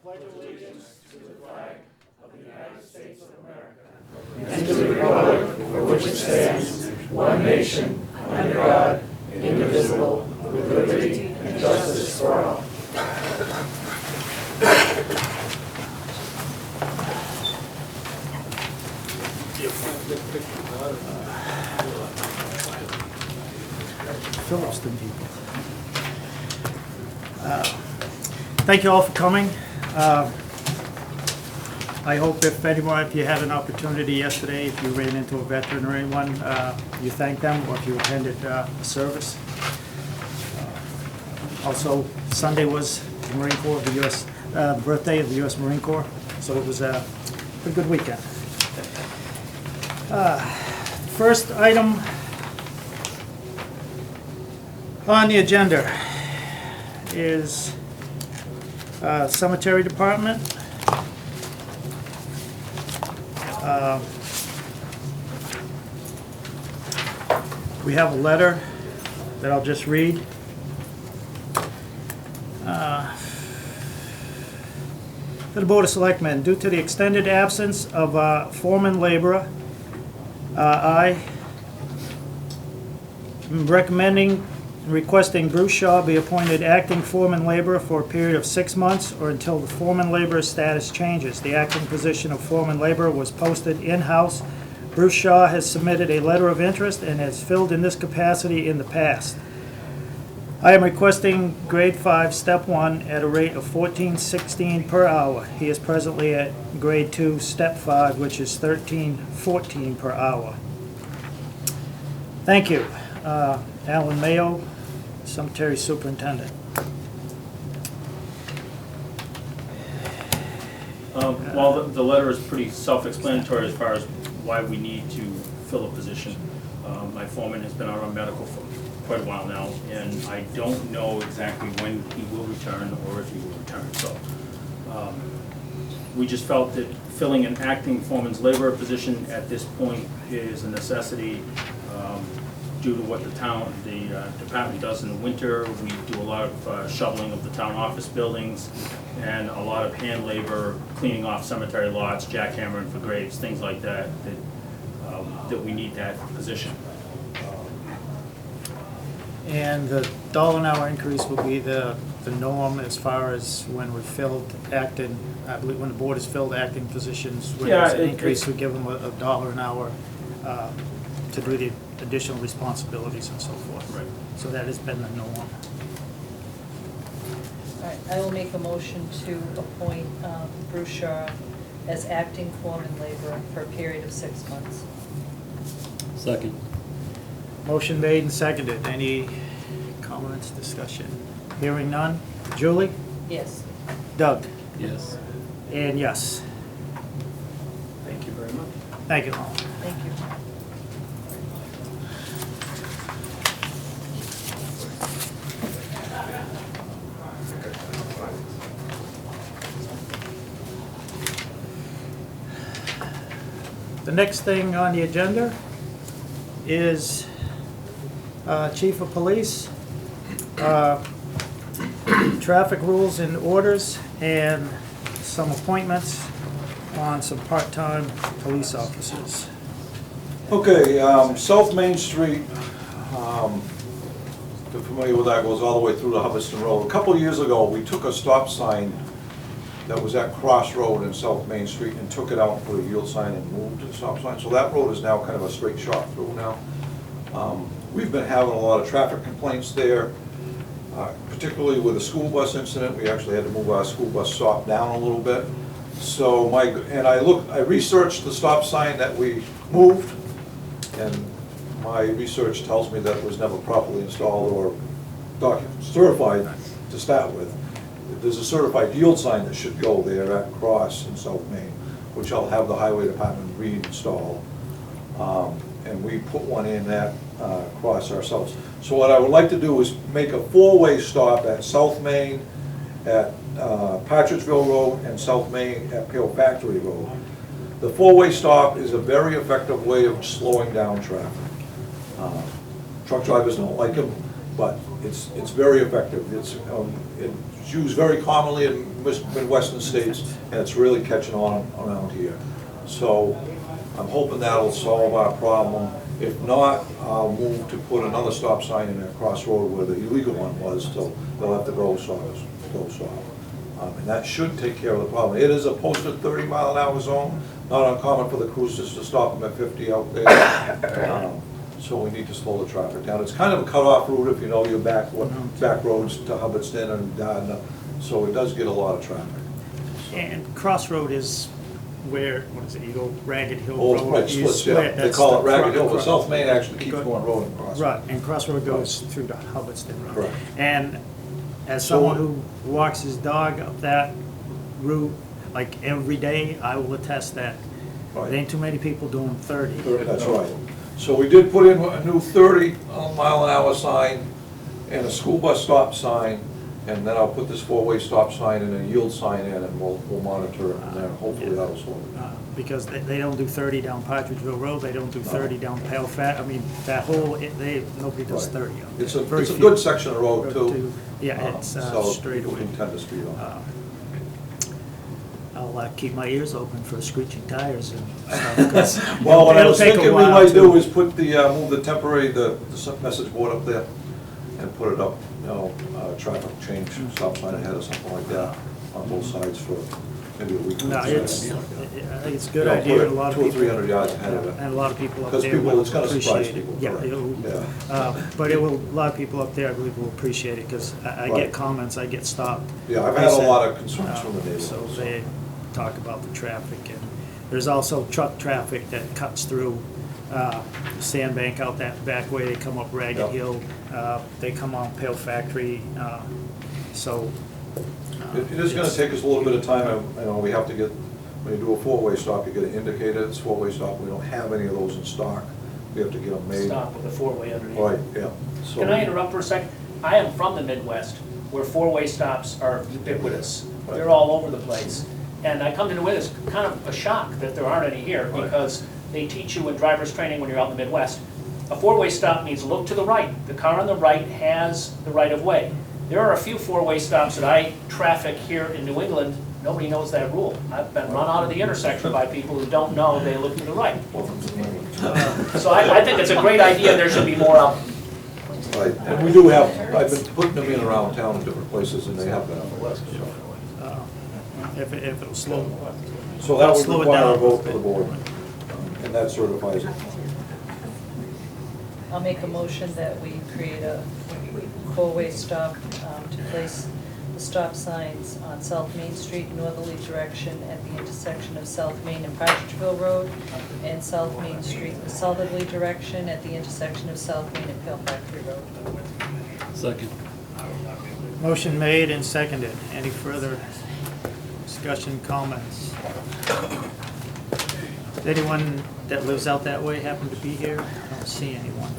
pledge allegiance to the flag of the United States of America and to the republic for which it stands, one nation, under God, indivisible, with liberty and justice for all. Philipston people. Thank you all for coming. I hope if you had an opportunity yesterday, if you ran into a veteran or anyone, you thanked them, or if you attended a service. Also, Sunday was the Marine Corps, the U.S. Birthday of the U.S. Marine Corps, so it was a good weekend. First item on the agenda is Cemetery Department. We have a letter that I'll just read. To the Board of Selectmen, due to the extended absence of a foreman laborer, I am recommending and requesting Bruce Shaw be appointed acting foreman laborer for a period of 6 months or until the foreman laborer status changes. The acting position of foreman laborer was posted in-house. Bruce Shaw has submitted a letter of interest and has filled in this capacity in the past. I am requesting grade 5, step 1 at a rate of $14.16 per hour. He is presently at grade 2, step 5, which is $13.14 per hour. Thank you. Alan Mayo, Cemetery Superintendent. Well, the letter is pretty self-explanatory as far as why we need to fill a position. My foreman has been out on medical for quite a while now, and I don't know exactly when he will return or if he will return. So we just felt that filling an acting foreman's laborer position at this point is a necessity due to what the department does in the winter. We do a lot of shoveling of the town office buildings and a lot of hand labor, cleaning off cemetery lots, jackhammering for graves, things like that, that we need that position. And the dollar an hour increase will be the norm as far as when we're filled acting, I believe when the board is filled acting positions, when there's an increase, we give them a dollar an hour to do the additional responsibilities and so forth. Right. So that has been the norm. All right, I will make a motion to appoint Bruce Shaw as acting foreman laborer for a period of 6 months. Second. Motion made and seconded. Any comments, discussion? Hearing none. Julie? Yes. Doug? Yes. And yes. Thank you very much. Thank you all. Thank you. The next thing on the agenda is Chief of Police, traffic rules and orders, and some appointments on some part-time police officers. Okay, South Main Street, if you're familiar with that, goes all the way through to Hubbardston Road. A couple of years ago, we took a stop sign that was at Cross Road in South Main Street and took it out and put a yield sign and moved the stop sign. So that road is now kind of a straight shot through now. We've been having a lot of traffic complaints there, particularly with the school bus incident. We actually had to move our school bus stop down a little bit. So I researched the stop sign that we moved, and my research tells me that it was never properly installed or certified to start with. There's a certified yield sign that should go there at Cross in South Main, which I'll have the highway department reinstall. And we put one in at Cross ourselves. So what I would like to do is make a four-way stop at South Main, at Partridgeville Road, and South Main at Pale Factory Road. The four-way stop is a very effective way of slowing down traffic. Truck drivers don't like them, but it's very effective. It's used very commonly in Midwestern states, and it's really catching on around here. So I'm hoping that'll solve our problem. If not, I'll move to put another stop sign in that crossroad where the illegal one was, so they'll have to go south. And that should take care of the problem. It is a posted 30-mile-an-hour zone, not uncommon for the cruisers to stop them at 50 out there. So we need to slow the traffic down. It's kind of a cut-off route if you know your back roads to Hubbardston and Gardner, so it does get a lot of traffic. And Crossroad is where, what is it, you go Ragged Hill Oh, Road? right, you splits, yeah. split, They that's call it the Ragged Hill, but cross- South Main actually keeps Go- going road and crossing. Right, and Crossroad goes through to Hubbardston Road. Correct. And as So- someone who walks his dog up that route, like every day, I will attest that Right. there ain't too many people doing 30. That's right. So we did put in a new 30-mile-an-hour sign and a school bus stop sign, and then I'll put this 4-way stop sign and a yield sign in, and we'll monitor it, and then hopefully that'll solve it. Because they don't do 30 down Partridgeville Road, they don't do 30 down Pale Fat, I mean, that whole, nobody does Right. 30 out It's there. a Very it's a few. good section of road, too. Yeah, it's So straight people away. can tend to speed on. I'll keep my ears open for screeching tires and stuff. 'cause Well, what I it'll was take a thinking we while might to- do is put move the temporary, the message board up there and put it up, traffic change, stop sign ahead or something like that on both sides for maybe a week. No, it's, Something I like that. think it's a good You know, idea, put and a lot of 200 or people. 300 yards ahead of it. And a lot of people up Because there people, will it's gonna surprise appreciate it. people. Yeah, correct. it'll, but it will, a lot of people up there, I believe, will appreciate it, because I Right. get comments, I get stopped. Yeah, I've They had a said, lot of concerns from the neighborhood. So they talk about the traffic, and there's also truck traffic that cuts through Sandbank out that back way, they come up Ragged Yep. Hill, they come on Pale Factory, so. It is gonna it's- take us a little bit of time, we have to get, when you do a 4-way stop, you get it indicated, it's 4-way stop, we don't have any of those in stock, we have to get them made. Stop with a 4-way underneath. Right, yeah. So- Can I interrupt for a second? I am from the Midwest, where 4-way stops are ubiquitous. They're all over the place. And I come to New England, it's kind of a shock that there aren't any here, Right. because they teach you in driver's training when you're out in the Midwest. A 4-way stop means look to the right. The car on the right has the right of way. There are a few 4-way stops that I traffic here in New England. Nobody knows that rule. I've been run out of the intersection by people who don't know they look to the right. So I think it's a great idea, there should be more of them. Right, and we do have, I've been putting them in around town in different places, and they have been on the west, so. If it'll slow. So that would Slow it require a down a vote little for the bit. board, and that certifies it. I'll make a motion that we create a 4-way stop to place the stop signs on South Main Street, northerly direction at the intersection of South Main and Partridgeville Road, and South Main Street, the southerly direction at the intersection of South Main and Pale Factory Road. Second. Motion made and seconded. Any further discussion, comments? Does anyone that lives out that way happen to be here? I don't see anyone.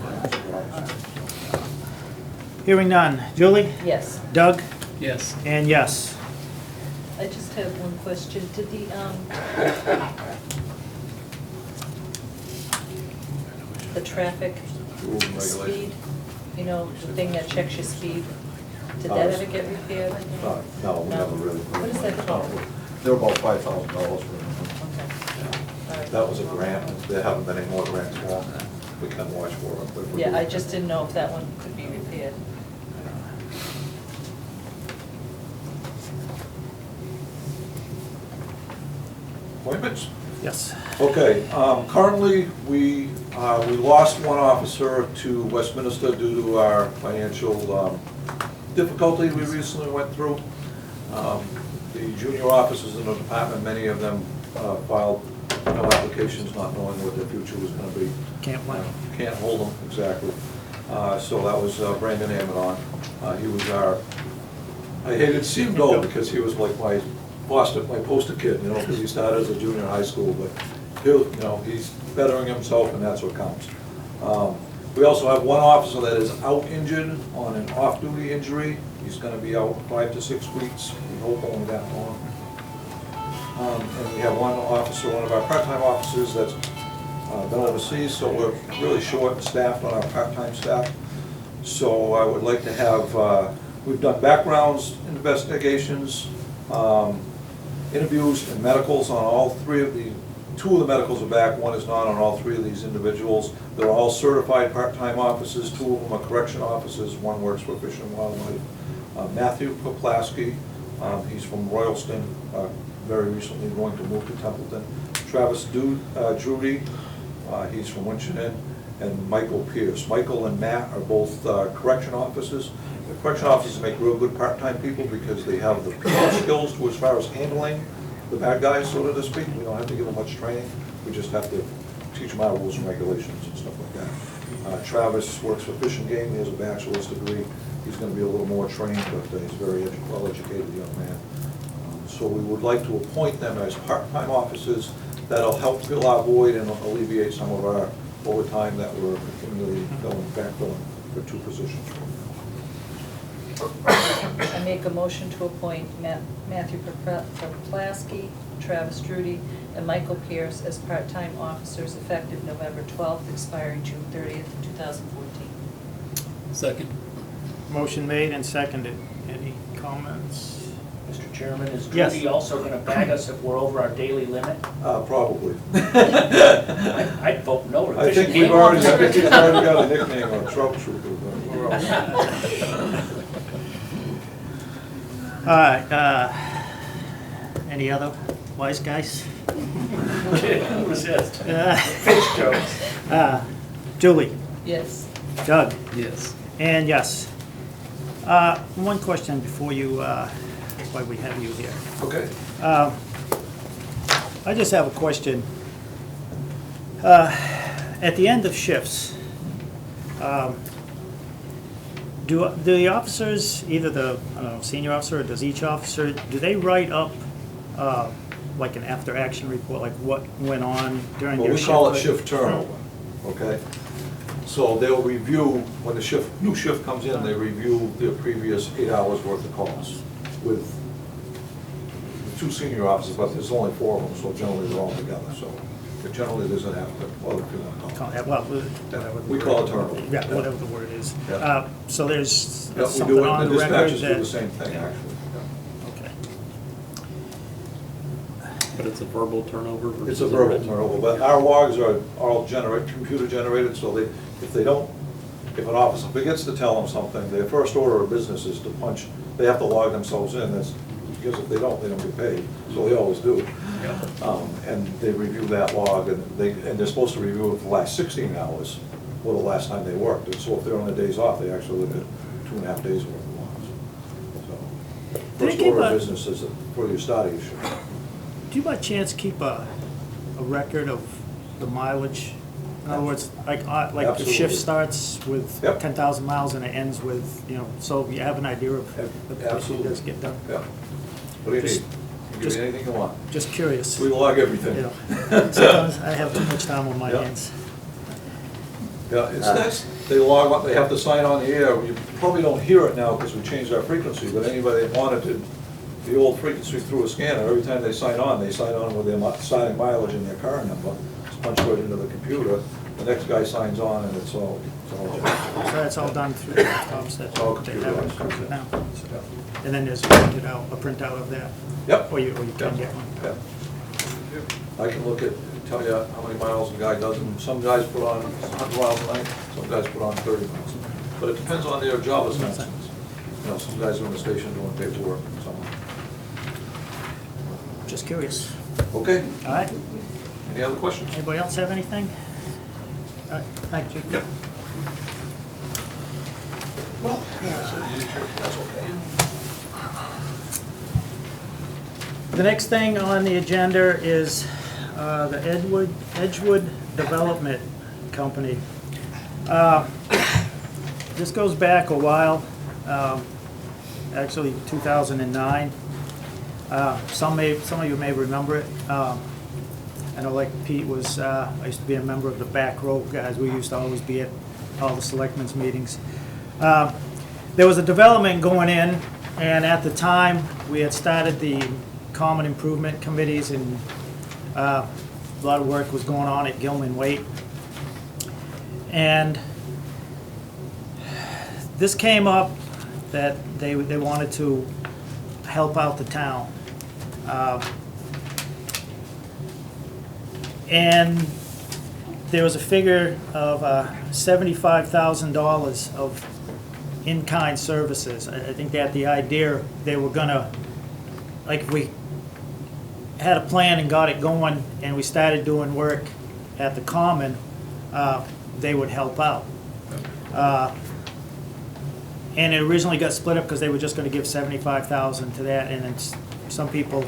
Hearing none. Julie? Yes. Doug? Yes. And yes. I just have one question. Did the traffic Rules and regulations. speed, the thing that checks your speed, did that ever get repaired? No, we never really. What is that called? They're about $5,000 for them. Okay. All right. That was a grant, there haven't been any more grants for them, we can watch for it. but if we Yeah, do- I just didn't know if that one could be repaired. Appointments? Yes. Okay, currently, we lost one officer to Westminster due to our financial difficulty we recently went through. The junior officers in the department, many of them filed no applications, not knowing what their future was gonna be. Can't plan. Can't hold them, exactly. So that was Brandon Amadon. He was I hated to see him go because he was like my poster kid, because he started as a junior in high school, but he's bettering himself, and that's what counts. We also have one officer that is out injured on an off-duty injury. He's gonna be out 5 to 6 weeks, we hope only that long. And we have one officer, one of our part-time officers that's been overseas, so we're really short-staffed on our part-time staff. So I would like to have, we've done backgrounds investigations, Interviews and medicals on all three of the, two of the medicals are back, one is not on all three of these individuals. They're all certified part-time officers, two of them are correction officers, one works for Fish and Wildlife. Matthew Poplaski, he's from Royalston, very recently going to move to Templeton. Travis Drudy, he's from Winchendon, and Michael Pierce. Michael and Matt are both correction officers. The correction officers make real good part-time people because they have the people skills to as far as handling the bad guys, so to speak. We don't have to give them much training. We just have to teach them our rules and regulations and stuff like that. Travis works for Fish and Game. He has a bachelor's degree. He's going to be a little more trained, but he's a very well-educated young man. So we would like to appoint them as part-time officers. That'll help fill our void and alleviate some of our overtime that we're continually backfilling for two positions. I make a motion to appoint Matthew Poplaski, Travis Drudy, and Michael Pierce as part-time officers effective November 12th, expiring June 30th, 2014. Second. Motion made and seconded. Any comments? Mr. Chairman, is Yes. Judy also going to bag us if we're over our daily limit? Probably. I'd vote no. I think we've already got a nickname, a trout trooper. All right, any other wise guys? Resist. Uh, Fish jokes. Julie, Yes. Doug, Yes. and yes. One question before you, why we have you here. Okay. I just have a question. At the end of shifts, do the officers, either the, I don't know, senior officer, or does each officer, do they write up like an after-action report, like what went on during Well, their we shift? call it shift turnover, okay? So they'll review, when the new shift comes in, they review their previous 8 hours worth of calls with the two senior officers, but there's only 4 of them, so generally they're all together, so it generally doesn't have to, well, if you want to call it. Well, whatever the We word call it is. turnover. Yeah, whatever the word is. Yeah. So there's Yeah, we something do it, on the the record dispatchers do the that, same thing, actually. Yeah. okay. But it's a verbal turnover versus It's a verbal written? turnover, but our logs are all computer generated, so if an officer forgets to tell them something, their first order of business is to punch, they have to log themselves in, because if they don't get paid, so they always do. And they review that log, and they're supposed to review it for the last 16 hours, or the last time they worked, and so if they're on their days off, they actually look at 2.5 days worth of logs. So, Do they first keep order of a- business is for your starting issue. Do you by chance keep a record of the mileage? In other words, like the Absolutely. shift starts with Yep. 10,000 miles and it ends with, so you have an idea of the Absolutely. does get done? Yeah. What do you Just- need? Give just- me anything you want. Just curious. We log everything. You know, sometimes I have too much time on my Yeah. hands. Yeah, it's nice. They log on, they have to sign on the air. You probably don't hear it now because we changed our frequency, but anybody that monitored the old frequency through a scanner, every time they sign on with their starting mileage and their car number. It's punched right into the computer. The next guy signs on and it's all So that's all done through the laptops that all they have in computerized. now. Yeah. And then there's a printout of that? Yep. Or you can Yeah. get one? Yeah. I can look at, tell you how many miles a guy does, and some guys put on 100 miles a night, some guys put on 30 miles. But it depends on their job assignments. Some guys are in the station doing paperwork and so on. Just curious. Okay, All right. any other questions? Anybody else have anything? All right, thank you. Yep. Well, that's okay. The next thing on the agenda is the Edgewood Development Company. This goes back a while, actually 2009. Some of you may remember it. I know, like Pete was, I used to be a member of the back row guys. We used to always be at all the selectmen's meetings. There was a development going in, and at the time, we had started the common improvement committees, and a lot of work was going on at Gilman Waite. And this came up that they wanted to help out the town. And there was a figure of $75,000 of in-kind services. I think that the idea they were gonna, like, if we had a plan and got it going and we started doing work at the Common, they would help out. And it originally got split up because they were just gonna give $75,000 to that, and then some people,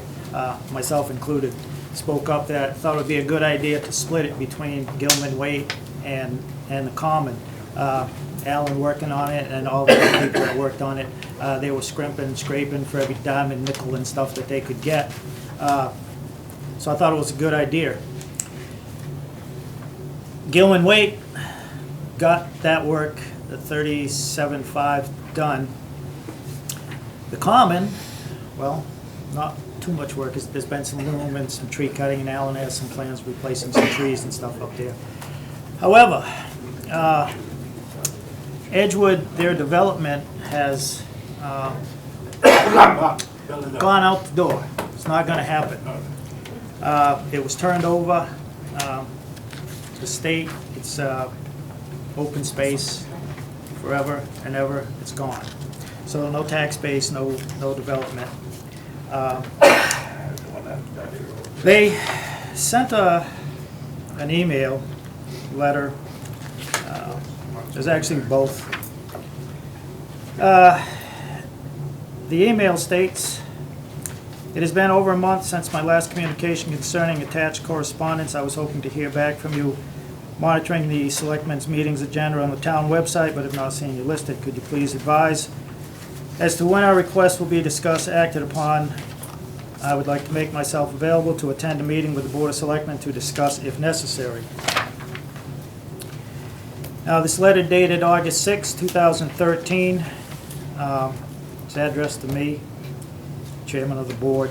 myself included, spoke up that thought it would be a good idea to split it between Gilman Waite and the Common. Alan working on it and all the other people that worked on it, they were scrimping and scraping for every dime and nickel and stuff that they could get. So I thought it was a good idea. Gilman Waite got that work, the 37.5 done. The Common, well, not too much work. There's been some loom and some tree cutting, and Alan has some plans replacing some trees and stuff up there. However, Edgewood, their development has gone out the door. It's not going to happen. It was turned over to the state. It's open space forever and ever. It's gone. So no tax base, no development. They sent an email, letter. There's actually both. The email states, "It has been over a month since my last communication concerning attached correspondence. I was hoping to hear back from you. Monitoring the Selectmen's meetings agenda on the town website, but have not seen you listed. Could you please advise as to when our request will be discussed, acted upon? I would like to make myself available to attend a meeting with the Board of Selectmen to discuss if necessary." Now, this letter dated August 6, 2013. It's addressed to me, Chairman of the Board.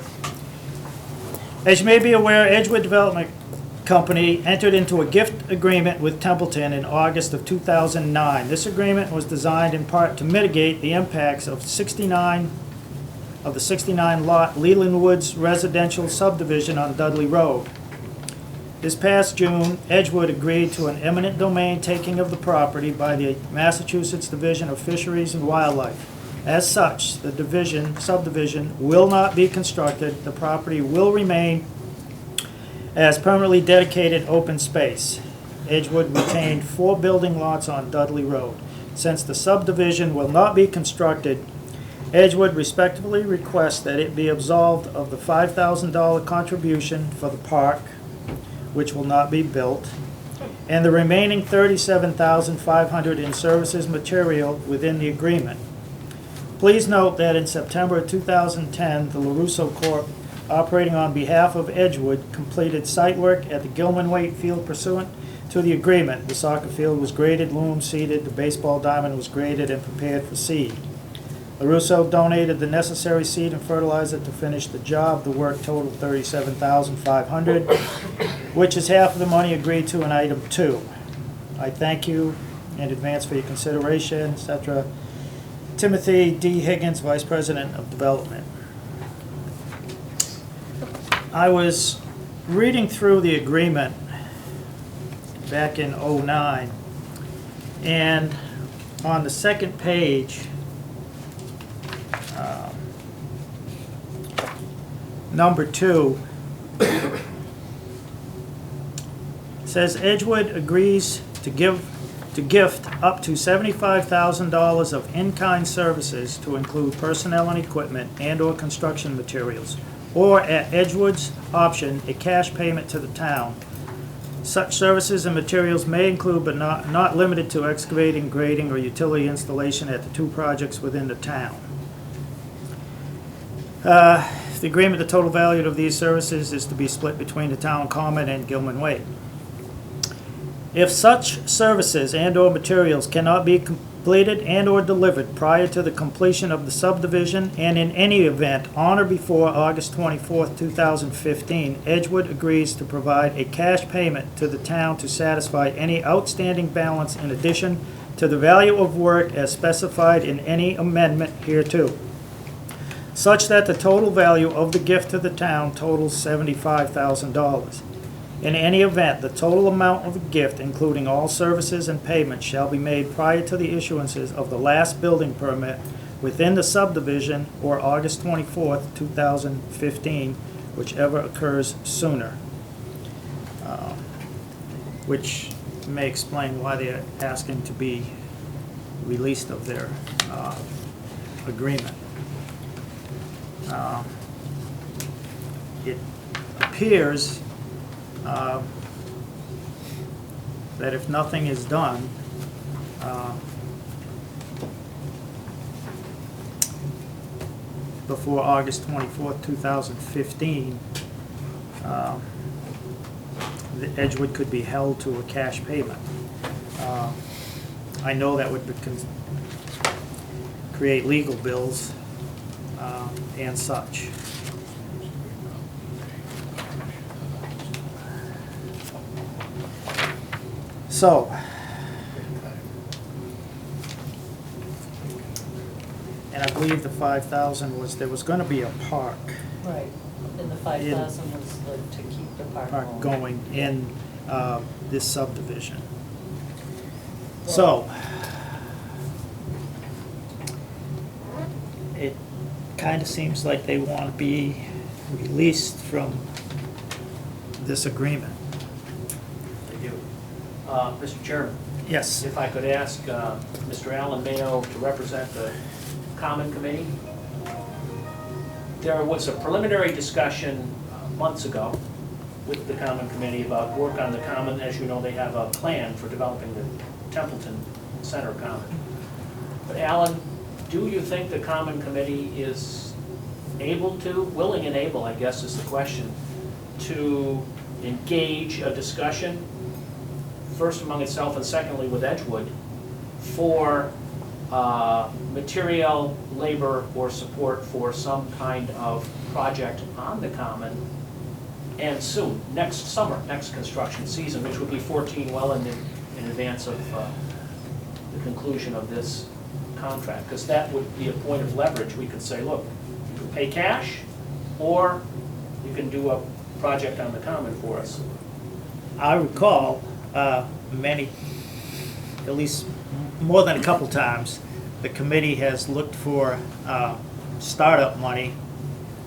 As you may be aware, Edgewood Development Company entered into a gift agreement with Templeton in August of 2009. This agreement was designed in part to mitigate the impacts of the 69-lot Leland Woods residential subdivision on Dudley Road. This past June, Edgewood agreed to an eminent domain taking of the property by the Massachusetts Division of Fisheries and Wildlife. As such, the subdivision will not be constructed. The property will remain as permanently dedicated open space. Edgewood retained 4 building lots on Dudley Road. Since the subdivision will not be constructed, Edgewood respectfully requests that it be absolved of the $5,000 contribution for the park, which will not be built, and the remaining $37,500 in services material within the agreement. Please note that in September 2010, the LaRusso Corp., operating on behalf of Edgewood, completed site work at the Gilman Waite Field pursuant to the agreement. The soccer field was graded, loom seeded, the baseball diamond was graded and prepared for seed. LaRusso donated the necessary seed and fertilizer to finish the job. The work totaled $37,500, which is half of the money agreed to in item 2. I thank you in advance for your consideration, etc. Timothy D. Higgins, Vice President of Development. I was reading through the agreement back in '09, and on the second page, number 2, says Edgewood agrees to gift up to $75,000 of in-kind services to include personnel and equipment and/or construction materials, or at Edgewood's option, a cash payment to the town. Such services and materials may include, but not limited to, excavating, grading, or utility installation at the 2 projects within the town. The agreement, the total value of these services is to be split between the town common and Gilman Waite. If such services and/or materials cannot be completed and/or delivered prior to the completion of the subdivision, and in any event on or before August 24, 2015, Edgewood agrees to provide a cash payment to the town to satisfy any outstanding balance in addition to the value of work as specified in any amendment hereto. such that the total value of the gift to the town totals $75,000. In any event, the total amount of the gift, including all services and payments, shall be made prior to the issuances of the last building permit within the subdivision or August 24th, 2015, whichever occurs sooner. Which may explain why they're asking to be released of their agreement. It appears that if nothing is done, before August 24th, 2015, the Edgewood could be held to a cash payment. I know that would create legal bills and such. So, and I believe the 5,000 was, there was gonna be a park Right, and the 5,000 was to keep the park going in this subdivision. So, it kinda seems like they wanna be released from this agreement. They do. Mr. Chairman, Yes. if I could ask Mr. Alan Mayo to represent the Common Committee. There was a preliminary discussion months ago with the Common Committee about work on the Common. As you know, they have a plan for developing the Templeton Center Common. But Alan, do you think the Common Committee is able to, willing and able, I guess is the question, to engage a discussion, first among itself and secondly with Edgewood, for material, labor, or support for some kind of project on the Common, and soon, next summer, next construction season, which would be 14 well in advance of the conclusion of this contract, because that would be a point of leverage. We could say, look, you can pay cash, or you can do a project on the Common for us. I recall many, at least more than a couple times, the committee has looked for startup money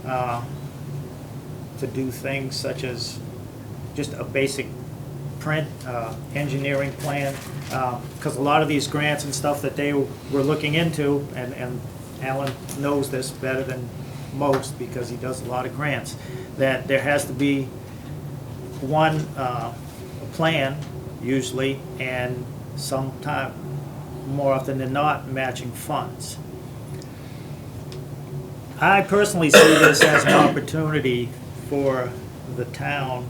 to do things such as just a basic print, engineering plan, because a lot of these grants and stuff that they were looking into, and Alan knows this better than most because he does a lot of grants, that there has to be one a plan usually, and sometime more often than not matching funds. I personally see this as an opportunity for the town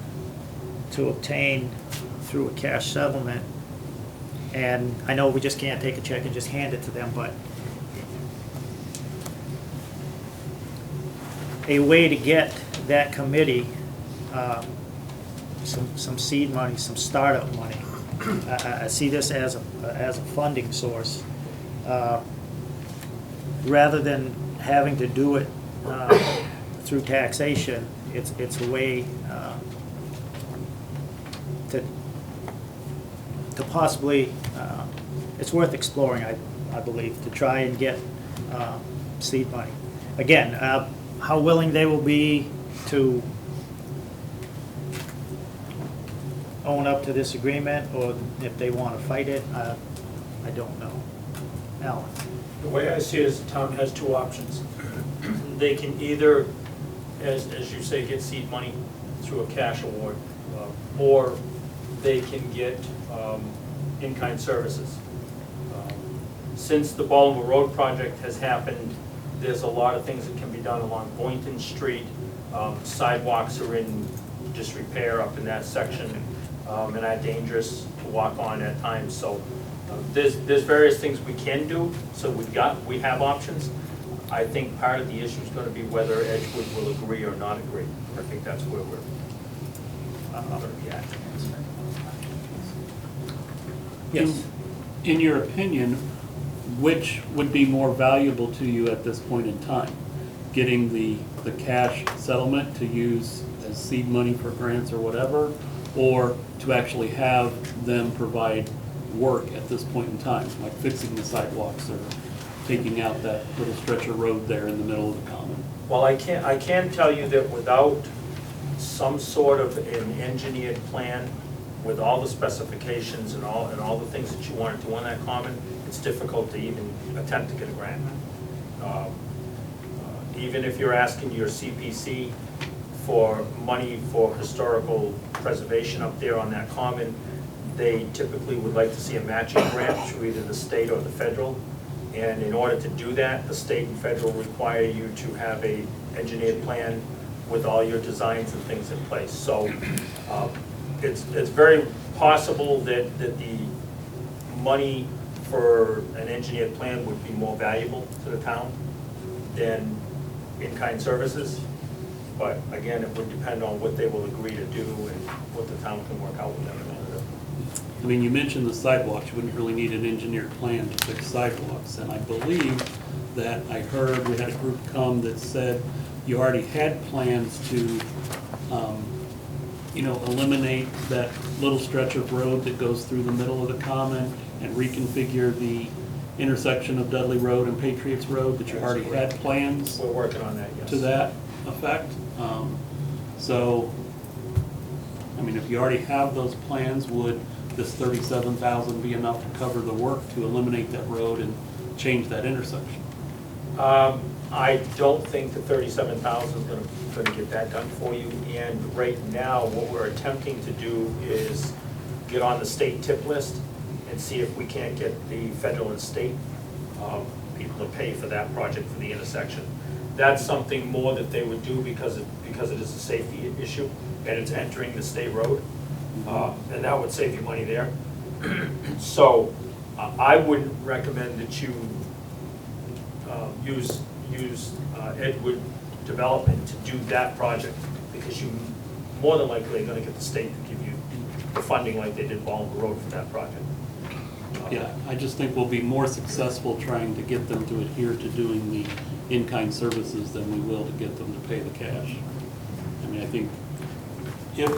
to obtain through a cash settlement, and I know we just can't take a check and just hand it to them, but a way to get that committee some seed money, some startup money. I see this as a funding source, rather than having to do it through taxation. It's a way to possibly, it's worth exploring, I believe, to try and get seed money. Again, how willing they will be to own up to this agreement, or if they want to fight it, I don't know. Alan? The way I see it is the town has two options. They can either, as you say, get seed money through a cash award, or they can get in-kind services. Since the Baltimore Road project has happened, there's a lot of things that can be done along Boynton Street. Sidewalks are in disrepair up in that section, and are dangerous to walk on at times. So there's various things we can do. So we have options. I think part of the issue is going to be whether Edgewood will agree or not agree. I think that's where we're going to be at. Yes. In your opinion, which would be more valuable to you at this point in time? getting the cash settlement to use as seed money for grants or whatever, or to actually have them provide work at this point in time, like fixing the sidewalks or taking out that little stretch of road there in the middle of the common. Well, I can tell you that without some sort of an engineered plan with all the specifications and all the things that you want to do on that common, it's difficult to even attempt to get a grant. Even if you're asking your CPC for money for historical preservation up there on that common, they typically would like to see a matching grant through either the state or the federal. And in order to do that, the state and federal require you to have a engineered plan with all your designs and things in place. So it's very possible that the money for an engineered plan would be more valuable to the town than in-kind services. But again, it would depend on what they will agree to do and what the town can work out with them in order to. I mean, you mentioned the sidewalks, you wouldn't really need an engineered plan to fix sidewalks, and I believe that I heard, we had a group come that said you already had plans to, eliminate that little stretch of road that goes through the middle of the common and reconfigure the intersection of Dudley Road and Patriots Road, that you already had plans We're working on that, yes. to that effect. So, I mean, if you already have those plans, would this $37,000 be enough to cover the work to eliminate that road and change that intersection? I don't think the $37,000 is gonna get that done for you. And right now, what we're attempting to do is get on the state tip list and see if we can't get the federal and state people to pay for that project for the intersection. That's something more that they would do because it is a safety issue and it's entering the state road. And that would save you money there. So I wouldn't recommend that you use Edward Development to do that project, because you more than likely are gonna get the state to give you the funding like they did Ballinger Road for that project. Yeah, I just think we'll be more successful trying to get them to adhere to doing the in-kind services than we will to get them to pay the cash. I mean, I think if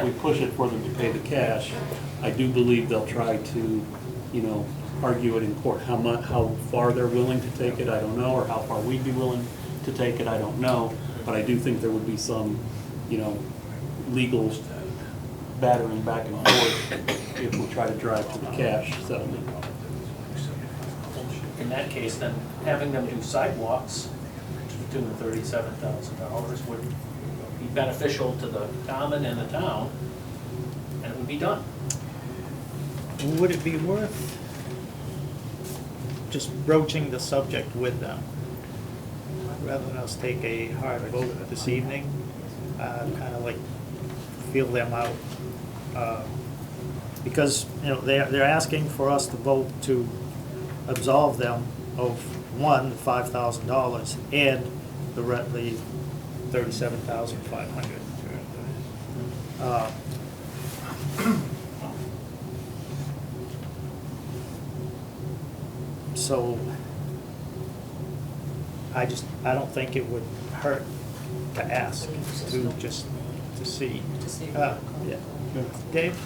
we push it for them to pay the cash, I do believe they'll try to, argue it in court. How far they're willing to take it, I don't know, or how far we'd be willing to take it, I don't know. But I do think there would be some, legal battering back and forth if we try to drive to the cash settlement. In that case, then having them do sidewalks to the tune of $37,000 would be beneficial to the common and the town, and it would be done. Would it be worth just broaching the subject with them, rather than us take a hard vote this evening, kind of like feel them out? Because, they're asking for us to vote to absolve them of, one, the $5,000 and the $37,500. So I don't think it would hurt to ask, to see. To see. Yeah. Dave?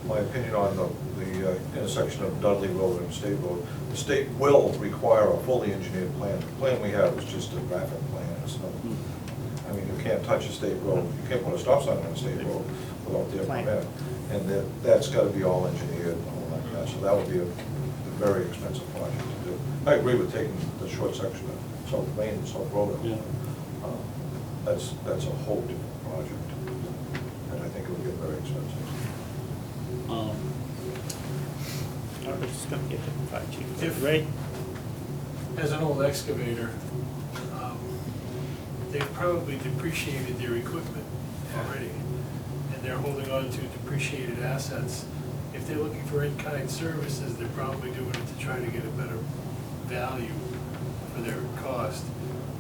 My opinion on the intersection of Dudley Road and State Road. The state will require a fully engineered plan. The plan we have is just a graphic plan. It's not, I mean, you can't touch a state road. You can't put a stop sign on a state road without their permit. And that's got to be all engineered and all like that. So that would be a very expensive project to do. I agree with taking the short section of South Main and South Road. Yeah. That's a whole different project. And I think it would get very expensive. I'm just gonna get to the fire chief. If- Ray? As an old excavator, they've probably depreciated their equipment already, and they're holding on to depreciated assets. If they're looking for in-kind services, they're probably doing it to try to get a better value for their cost.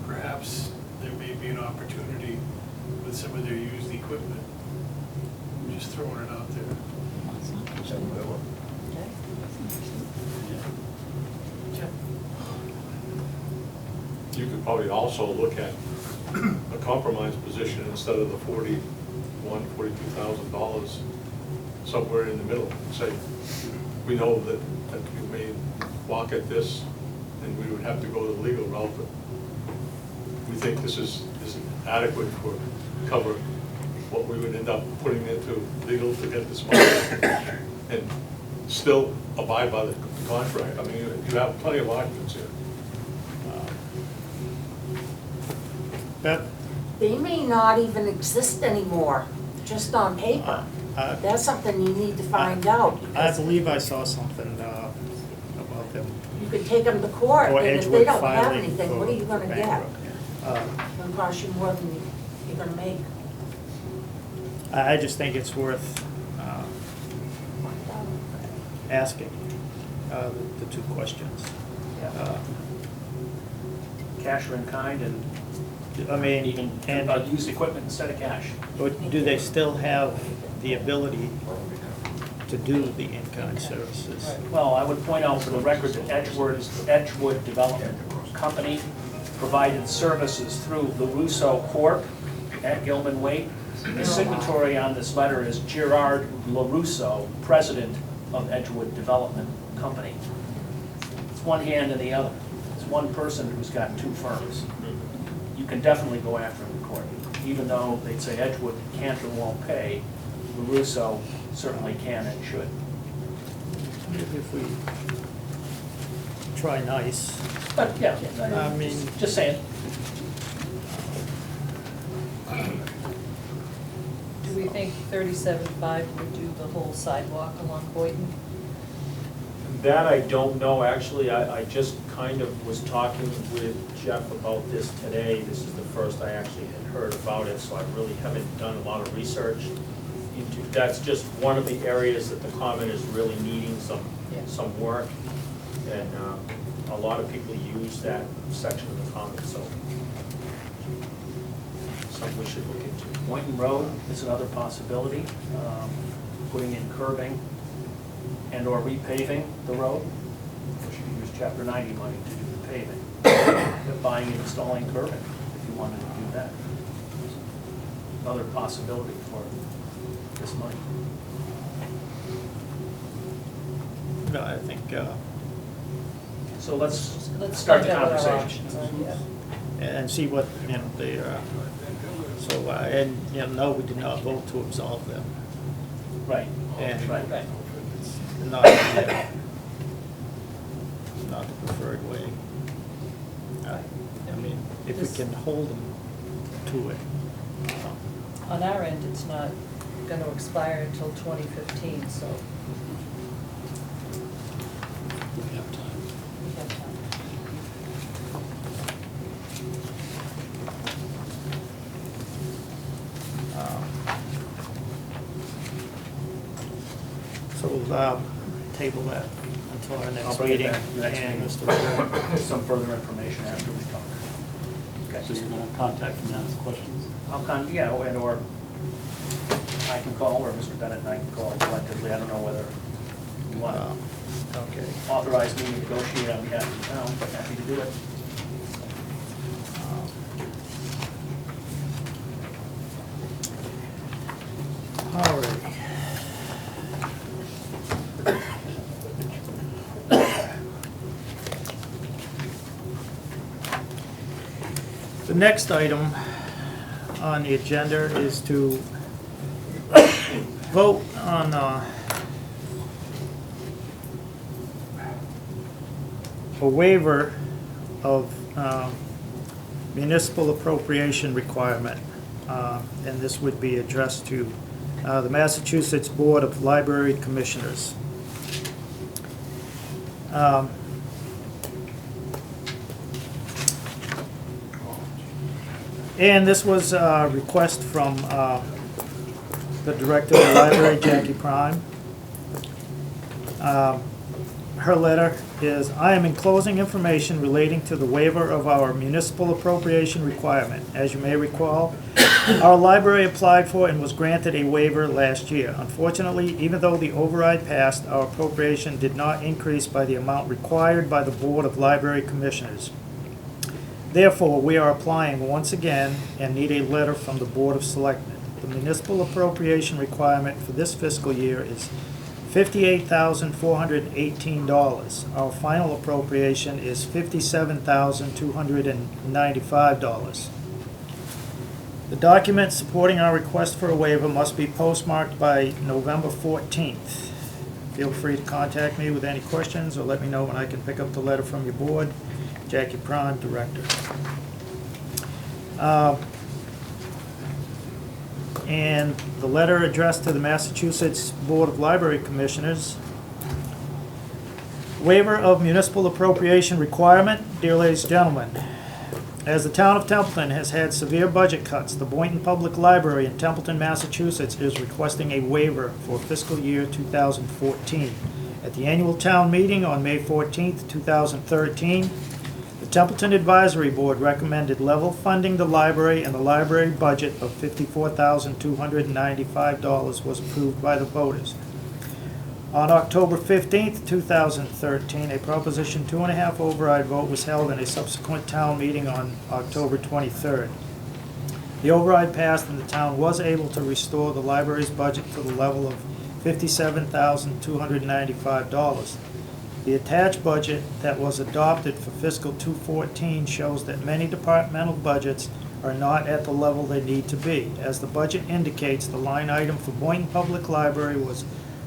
Perhaps there may be an opportunity with some of their used equipment. I'm just throwing it out there. you could probably also look at a compromise position instead of the $42,000, somewhere in the middle, and say, we know that you may walk at this, and we would have to go the legal route, but we think this isn't adequate for cover what we would end up putting into legal to get this money, and still abide by the contract. I mean, you have plenty of arguments here. Beth? They may not even exist anymore, just on paper. That's something you need to find out. I because believe I saw something about them. You could take them to court, Or and if Edgewood they don't have filing anything, for what are you gonna get? bankrupt. It's gonna cost you more than you're gonna make. I just think it's worth asking the two questions. Cash or in kind, and I mean, even and use equipment instead of cash. or do they still have the ability to do the in-kind services? Well, I would point out for the record that Edgewood Development Company provided services through LaRusso Corp. at Gilman Waite. The signatory on this letter is Gerard LaRusso, president of Edgewood Development Company. It's one hand in the other. It's one person who's got two firms. You can definitely go after him in court. Even though they'd say Edgewood can't or won't pay, LaRusso certainly can and should. If we try nice. But yeah, I mean, just saying. Do we think 37.5 would do the whole sidewalk along Boynton? That I don't know, actually, I just kind of was talking with Jeff about this today. This is the first I actually had heard about it, so I really haven't done a lot of research into. That's just one of the areas that the common is really needing some work, and a lot of people use that section of the common, so something we should look into. Boynton Road is another possibility, putting in curbing and or repaving the road. Or you could use Chapter 90 money to do the paving. Buying and installing curbing, if you wanted to do that. Another possibility for this money. no, I think, So let's start find the out what our conversation. options are, yeah. and see what, the, so, and, no, we did not vote to absolve them. Right, And right. not, not the preferred way. I mean, if we can hold them to it. On our end, it's not going to expire until 2015, so We have time. we have time. So we'll table that until our I'll next bring it meeting. back next And meeting. Mr. Ward. Some further information after we talk. So you're gonna contact them and ask questions? Yeah, or I can call, or Mr. Bennett and I can call collectively. I don't know whether you want to Okay. authorize me to negotiate on behalf of the town, but happy to do it. All right. The next item on the agenda is to vote on a waiver of municipal appropriation requirement. And this would be addressed to the Massachusetts Board of Library Commissioners. And this was a request from the Director of the Library, Jackie Prime. Her letter is, I am enclosing information relating to the waiver of our municipal appropriation requirement. As you may recall, our library applied for and was granted a waiver last year. Unfortunately, even though the override passed, our appropriation did not increase by the amount required by the Board of Library Commissioners. Therefore, we are applying once again and need a letter from the Board of Selectmen. The municipal appropriation requirement for this fiscal year is $58,418. Our final appropriation is $57,295. The document supporting our request for a waiver must be postmarked by November 14th. Feel free to contact me with any questions or let me know when I can pick up the letter from your board. Jackie Prawn, Director. And the letter addressed to the Massachusetts Board of Library Commissioners. Waiver of municipal appropriation requirement. Dear ladies and gentlemen, as the town of Templeton has had severe budget cuts, the Boynton Public Library in Templeton, Massachusetts is requesting a waiver for fiscal year 2014. At the annual town meeting on May 14th, 2013, the Templeton Advisory Board recommended level funding the library, and the library budget of $54,295 was approved by the voters. On October 15th, 2013, a Proposition 2.5 override vote was held in a subsequent town meeting on October 23rd. The override passed and the town was able to restore the library's budget to the level of $57,295. The attached budget that was adopted for fiscal 2014 shows that many departmental budgets are not at the level they need to be. As the budget indicates, the line item for Boynton Public Library was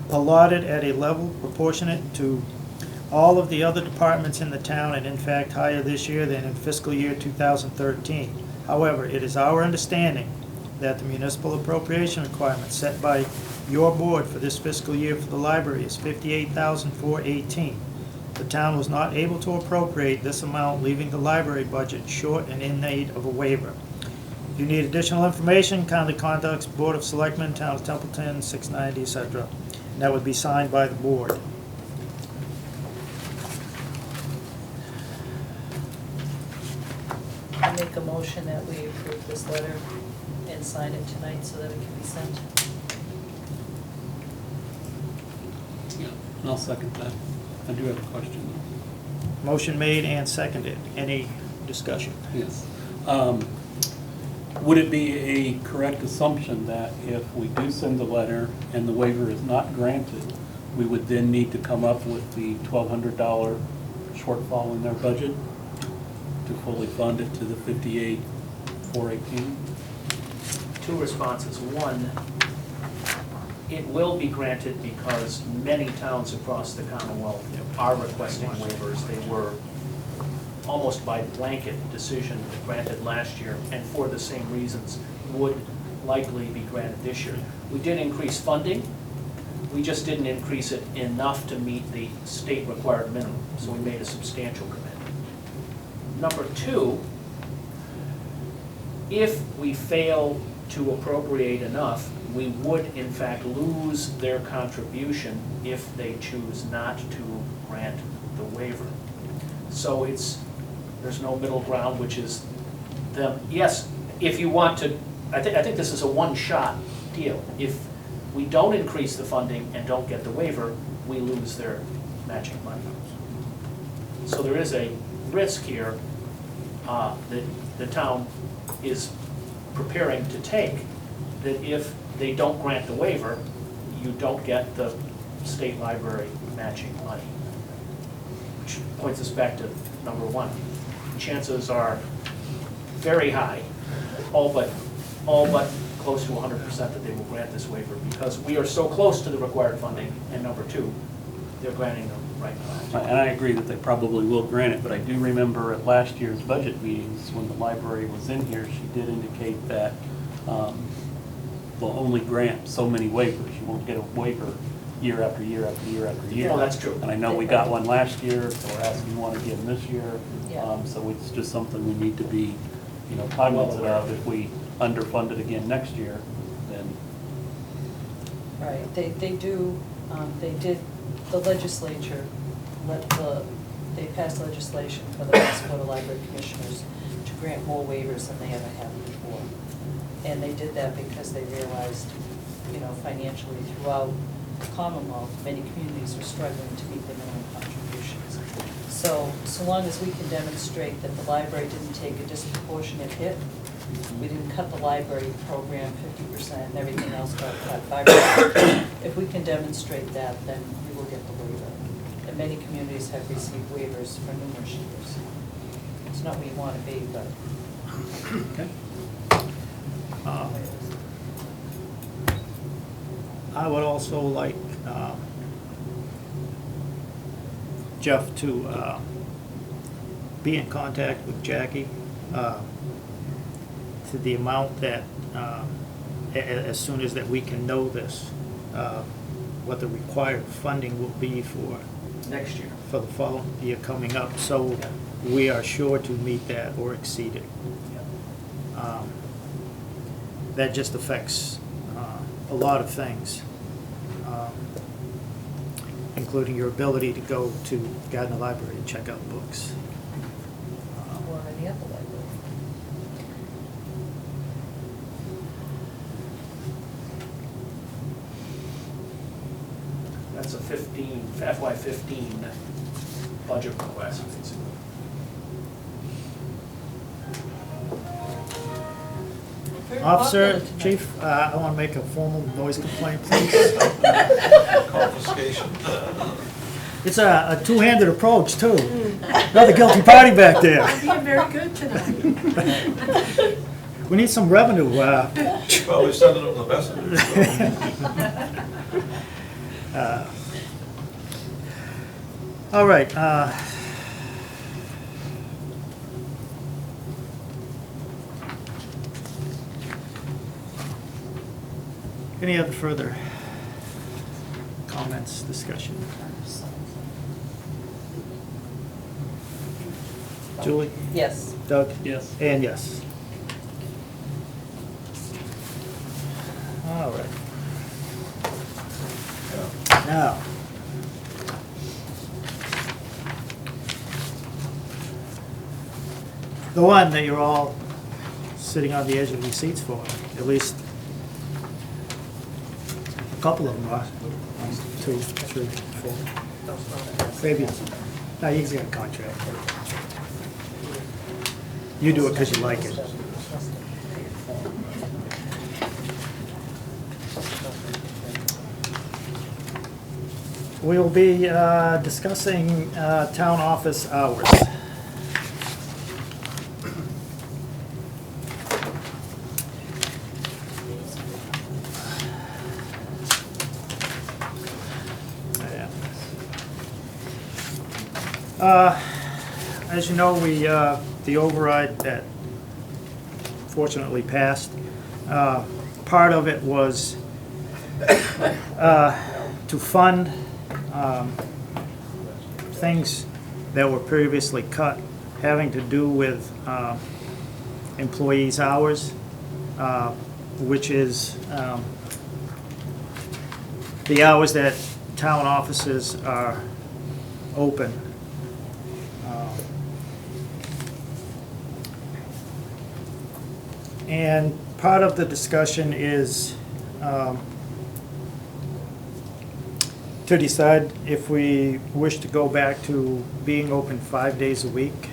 allotted at a level proportionate to all of the other departments in the town, and in fact higher this year than in fiscal year 2013. However, it is our understanding that the municipal appropriation requirement set by your board for this fiscal year for the library is $58,418. The town was not able to appropriate this amount, leaving the library budget short and in need of a waiver. If you need additional information, kindly contact Board of Selectmen, Town of Templeton, 690, etc. And that would be signed by the board. I make a motion that we approve this letter and sign it tonight so that it can be sent. Yeah, and I'll second that. I do have a question though. Motion made and seconded. Any discussion? Yes. Would it be a correct assumption that if we do send a letter and the waiver is not granted, we would then need to come up with the $1,200 shortfall in their budget to fully fund it to the $58,418? Two responses. One, it will be granted because many towns across the Commonwealth are requesting waivers. They were almost by blanket decision granted last year, and for the same reasons would likely be granted this year. We did increase funding. We just didn't increase it enough to meet the state required minimum, so we made a substantial commitment. Number two, if we fail to appropriate enough, we would in fact lose their contribution if they choose not to grant the waiver. So there's no middle ground, which is them. Yes, if you want to, I think this is a one-shot deal. If we don't increase the funding and don't get the waiver, we lose their matching money. So there is a risk here that the town is preparing to take, that if they don't grant the waiver, you don't get the state library matching money. Which points us back to number one. Chances are very high, all but close to 100% that they will grant this waiver because we are so close to the required funding, and number two, they're granting them right now. And I agree that they probably will grant it, but I do remember at last year's budget meetings, when the library was in here, she did indicate that they'll only grant so many waivers. You won't get a waiver year after year after year after year. No, that's true. And I know we got one last year, so we're asking one again this year. Yeah. So it's just something we need to be, cognizant of. If we underfund it again next year, then. Right, they did, the legislature, they passed legislation for the Mass Board of Library Commissioners to grant more waivers than they ever have before. And they did that because they realized, financially throughout the Commonwealth, many communities were struggling to meet their minimum contributions. So long as we can demonstrate that the library didn't take a disproportionate hit, we didn't cut the library program 50% and everything else got cut 5%. If we can demonstrate that, then we will get the waiver. And many communities have received waivers for numerous years. It's not where you want to be, but. Okay. I would also like Jeff to be in contact with Jackie to the amount that, as soon as that we can know this, what the required funding will be for Next year. the following year coming up, so we are sure to meet that or exceed it. That just affects a lot of things, including your ability to go to Gardner Library and check out books. Or any other library. That's a FY15 budget request. Very Officer, popular tonight. Chief, I want to make a formal noise complaint, please. Confiscation. It's a two-handed approach, too. Another guilty party back there. You're being very good tonight. We need some revenue. Well, we're sending them the message. All right. Any other further comments, discussion? Julie? Yes. Doug? Yes. And yes. All right. Now, the one that you're all sitting on the edge of your seats for, at least a couple of them are. 1, 2, 3, 4. Maybe. No, you got a contract. You do it because you like it. We will be discussing town office hours. As you know, we the override that fortunately passed, part of it was to fund things that were previously cut, having to do with employees' hours, which is the hours that town offices are open. And part of the discussion is to decide if we wish to go back to being open 5 days a week.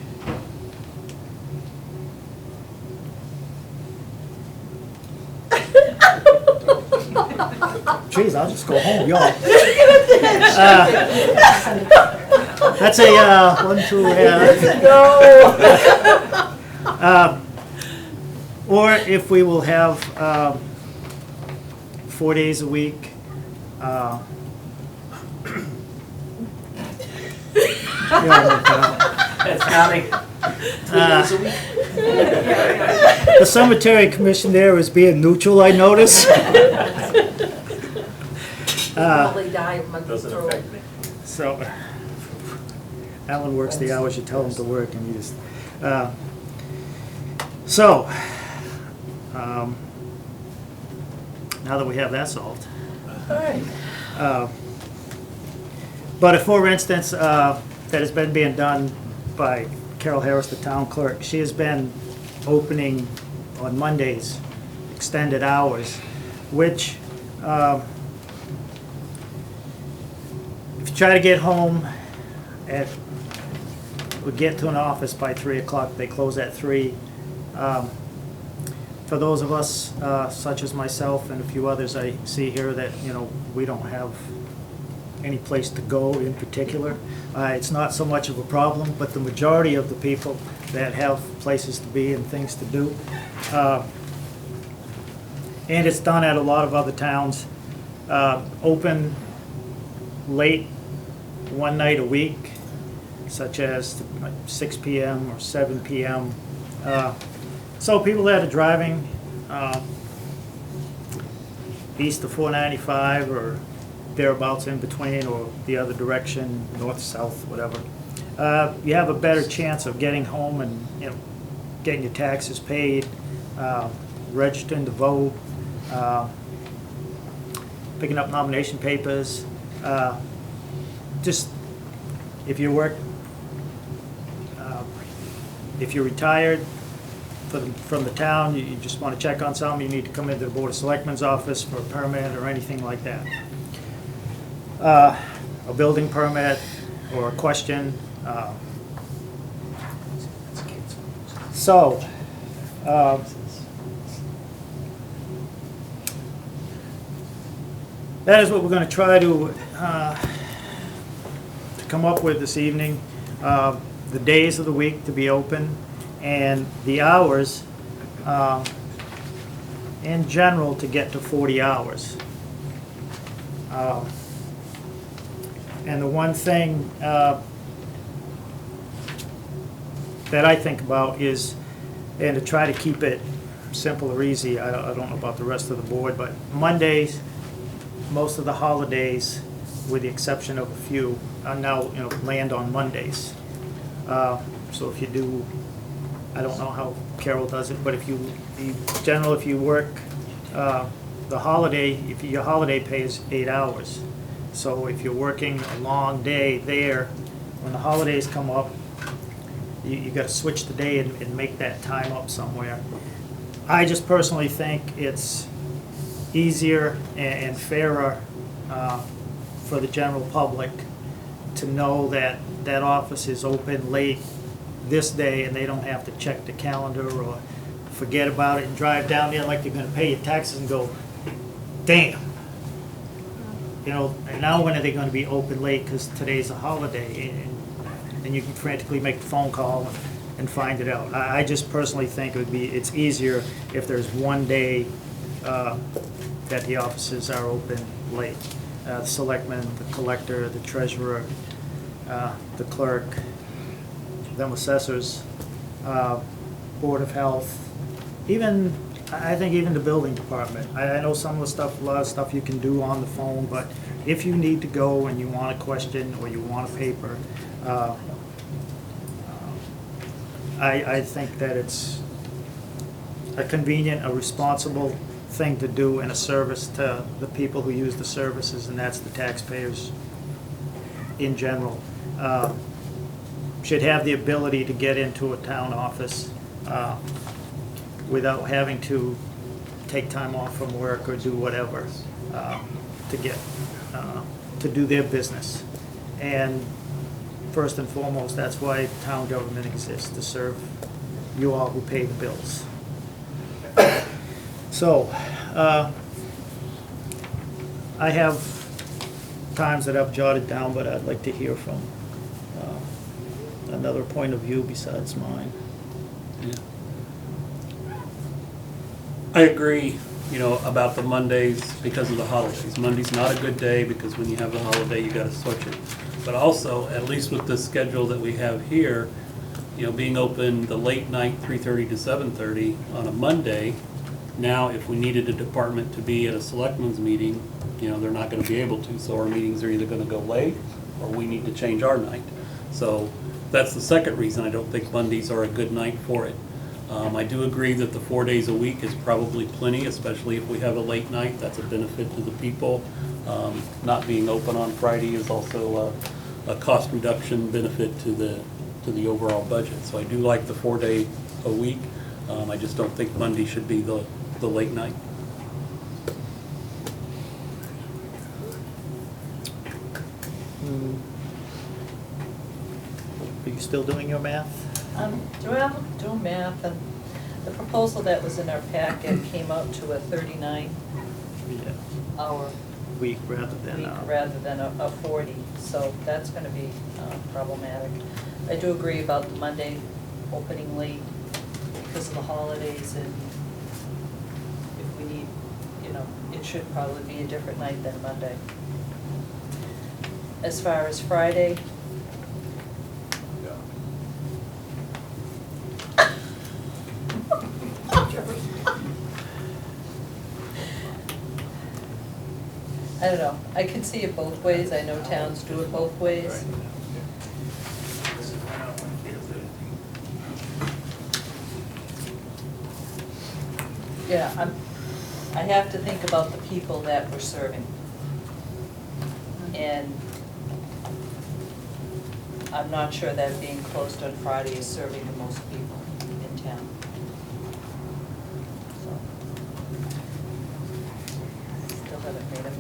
Jeez, I'll just go home, y'all. That's a 1, 2. Or if we will have 4 days a week. It's counting. 3 days a week. The cemetery commission there is being neutral, I notice. Probably die a month Doesn't through. affect me. So, Alan works the hours you tell him to work, and you just, now that we have that solved. But if, for instance, that has been being done by Carol Harris, the town clerk, she has been opening on Mondays, extended hours, which, if you try to get home at would get to an office by 3 o'clock. They close at 3. For those of us, such as myself and a few others I see here that, we don't have any place to go in particular, it's not so much of a problem, but the majority of the people that have places to be and things to do, and it's done at a lot of other towns, open late one night a week, such as like 6 p.m. or 7 p.m. So people that are driving east of 495 or thereabouts in between, or the other direction, north, south, whatever, you have a better chance of getting home and getting your taxes paid, registering to vote, picking up nomination papers. Just if you work, if you're retired from the town, you just want to check on something, you need to come into the Board of Selectmen's office for a permit or anything like that. A building permit or a question. So, that is what we're going to try to come up with this evening. The days of the week to be open and the hours in general to get to 40 hours. And the one thing that I think about is, and to try to keep it simple or easy, I don't know about the rest of the board, but Mondays, most of the holidays, with the exception of a few, now land on Mondays. So if you do, I don't know how Carol does it, but if you work the holiday, if your holiday pay is 8 hours. So if you're working a long day there, when the holidays come up, you got to switch the day and make that time up somewhere. I just personally think it's easier and fairer for the general public to know that that office is open late this day and they don't have to check the calendar or forget about it and drive down there like they're going to pay your taxes and go, damn. And now when are they going to be open late because today's a holiday, and you can frantically make the phone call and find it out. I just personally think it's easier if there's one day that the offices are open late. The selectman, the collector, the treasurer, the clerk, them assessors, Board of Health, I think even the building department. I know some of the stuff, a lot of stuff you can do on the phone, but if you need to go and you want a question or you want a paper, I think that it's a convenient, a responsible thing to do and a service to the people who use the services, and that's the taxpayers in general. Should have the ability to get into a town office without having to take time off from work or do whatever to do their business. And first and foremost, that's why town government exists, to serve you all who pay the bills. So, I have times that I've jotted down, but I'd like to hear from another point of view besides mine. Yeah. I agree, about the Mondays because of the holidays. Monday's not a good day because when you have the holiday, you gotta switch it. But also, at least with this schedule that we have here, being open the late night, 3:30 to 7:30 on a Monday, now if we needed a department to be at a selectmen's meeting, they're not gonna be able to, so our meetings are either gonna go late or we need to change our night. So that's the second reason I don't think Mondays are a good night for it. I do agree that the 4 days a week is probably plenty, especially if we have a late night. That's a benefit to the people. Not being open on Friday is also a cost reduction benefit to the overall budget. So I do like the 4 day a week. I just don't think Monday should be the late night. Are you still doing your math? Doing math, and the proposal that was in our packet came out to a 39-hour Yeah. Week rather than. week rather than a 40, so that's gonna be problematic. I do agree about the Monday opening late because of the holidays, and if we need, it should probably be a different night than Monday. As far as Friday, I don't know, I can see it both ways, I know towns do it both ways. Yeah, I have to think about the people that we're serving. And I'm not sure that being closed on Friday is serving the most people in town. So, still haven't made up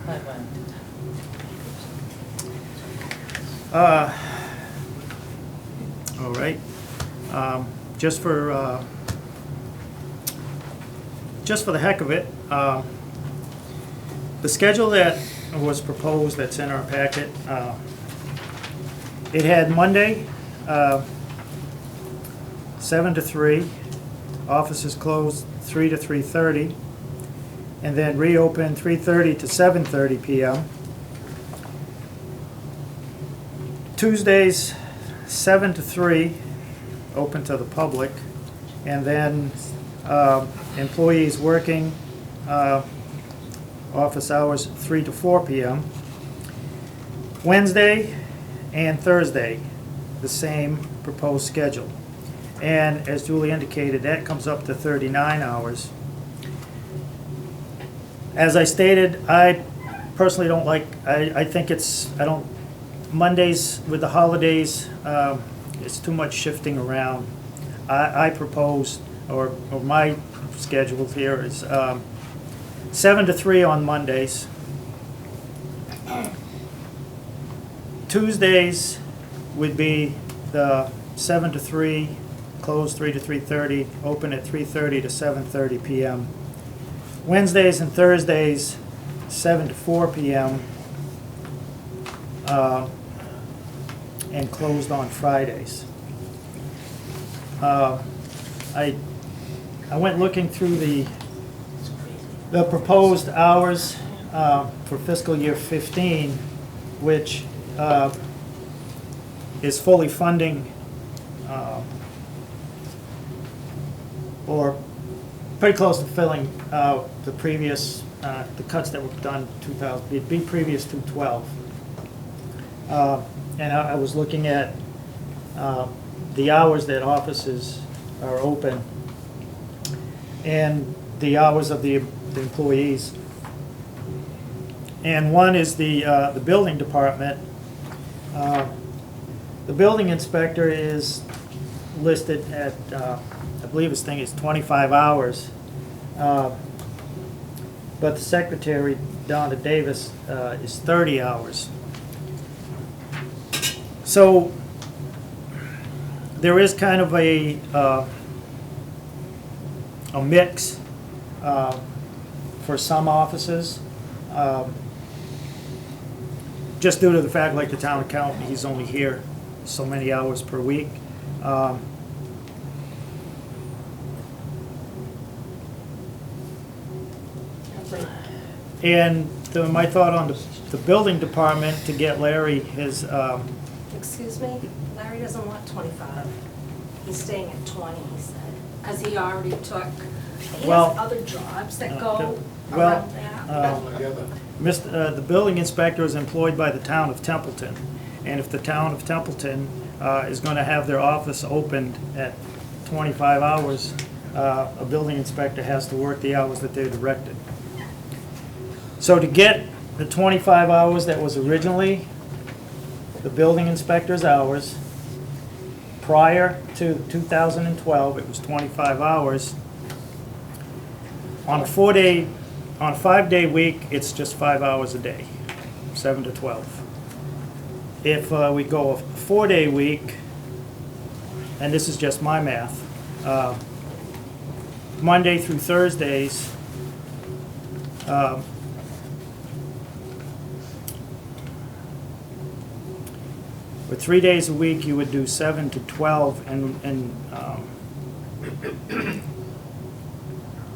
my mind. All right. Just for the heck of it, the schedule that was proposed that's in our packet, it had Monday, 7 to 3, offices closed 3 to 3:30, and then reopened 3:30 to 7:30 p.m. Tuesdays, 7 to 3, open to the public, and then employees working office hours 3 to 4 p.m. Wednesday and Thursday, the same proposed schedule. And as Julie indicated, that comes up to 39 hours. As I stated, I personally don't like, I think Mondays with the holidays, it's too much shifting around. I proposed, or my schedule here is 7 to 3 on Mondays. Tuesdays would be the 7 to 3, close 3 to 3:30, open at 3:30 to 7:30 p.m. Wednesdays and Thursdays, 7 to 4 p.m. And closed on Fridays. I went looking through the proposed hours for fiscal year 15, which is fully funding or pretty close to filling the previous, the cuts that were done 2000, it'd be previous to 12. And I was looking at the hours that offices are open and the hours of the employees. And one is the building department. The building inspector is listed at, I believe his thing is 25 hours. But the secretary, Donna Davis, is 30 hours. So there is kind of a mix for some offices, just due to the fact, like the town accountant, he's only here so many hours per week. And my thought on the building department, to get Larry his Excuse me, Larry doesn't want 25. He's staying at 20, he said, because he already took, he Well, has other jobs that go well, around that. the building inspector is employed by the town of Templeton, and if the town of Templeton is going to have their office opened at 25 hours, a building inspector has to work the hours that they're directed. So to get the 25 hours that was originally the building inspector's hours, prior to 2012, it was 25 hours. On a 5-day week, it's just 5 hours a day, 7 to 12. if we go a 4-day week, and this is just my math, Monday through Thursdays, for 3 days a week, you would do 7 to 12, and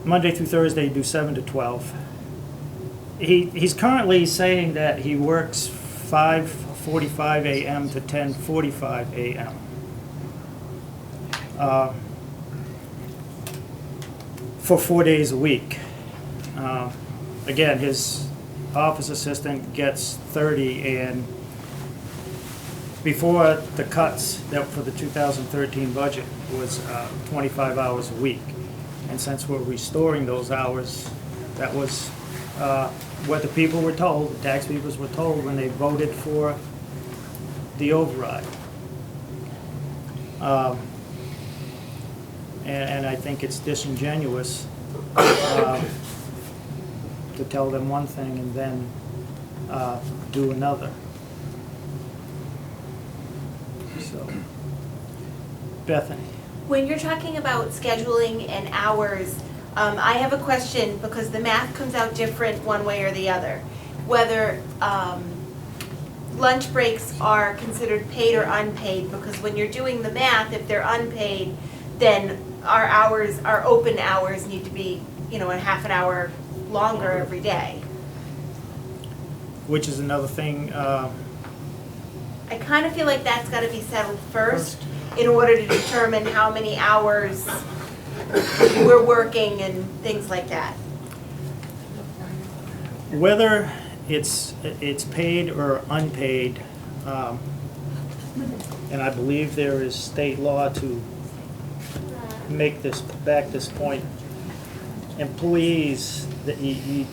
Monday through Thursday, you do 7 to 12. He's currently saying that he works 5:45 a.m. to 10:45 a.m. For 4 days a week. Again, his office assistant gets 30, and before the cuts that for the 2013 budget was 25 hours a week. And since we're restoring those hours, that was what the people were told, the tax peoples were told when they voted for the override. And I think it's disingenuous to tell them one thing and then do another. So, Bethany. When you're talking about scheduling and hours, I have a question because the math comes out different one way or the other. Whether lunch breaks are considered paid or unpaid, because when you're doing the math, if they're unpaid, then our hours, our open hours need to be, a half an hour longer every day. Which is another thing. I kind of feel like that's got to be settled first in order to determine how many hours we're working and things like that. Whether it's paid or unpaid, and I believe there is state law to make this back this point. Employees that you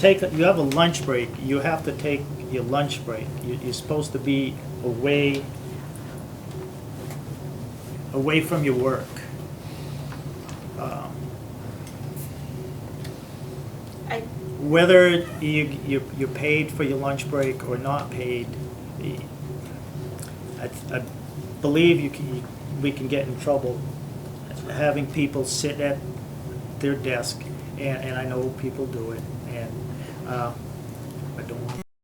have a lunch break. You have to take your lunch break. You're supposed to be away from your work. Whether you're paid for your lunch break or not paid, I believe we can get in trouble having people sit at their desk, and I know people do it, and I don't want